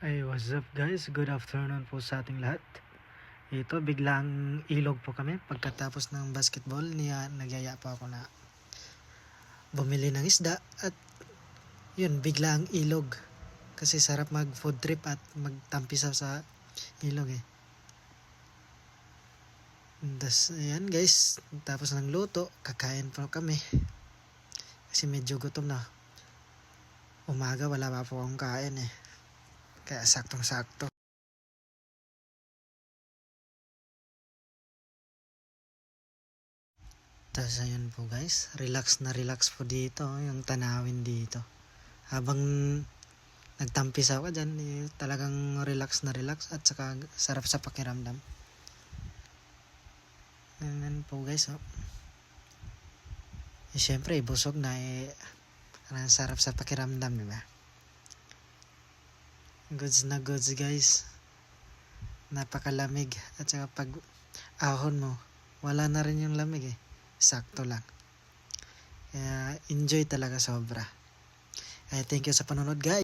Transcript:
Hey, what's up guys? Good afternoon po sa ating lahat. Ito, biglang ilog po kami. Pagkatapos ng basketball, nagyaya po ako na bumili ng isda. At yun, biglang ilog. Kasi sarap mag food trip at magtampisaw sa ilog eh. Das, ayan guys, tapos ng luto, kakain po kami. Kasi medyo gutom na. Umaga wala pa po akong kain eh. Kaya saktong-sakto. Tapos ayun po guys, relax na relax po dito, yung tanawin dito. Habang nagtampisaw ka dyan, talagang relax na relax at saka sarap sa pakiramdam. Ayan po guys, oh. Siyempre, busog na ang sarap sa pakiramdam, diba? Goods na goods guys. Napakalamig at saka pag ahon mo, wala na rin yung lamig eh. Sakto lang. Kaya enjoy talaga sobra. Thank you sa panonood guys.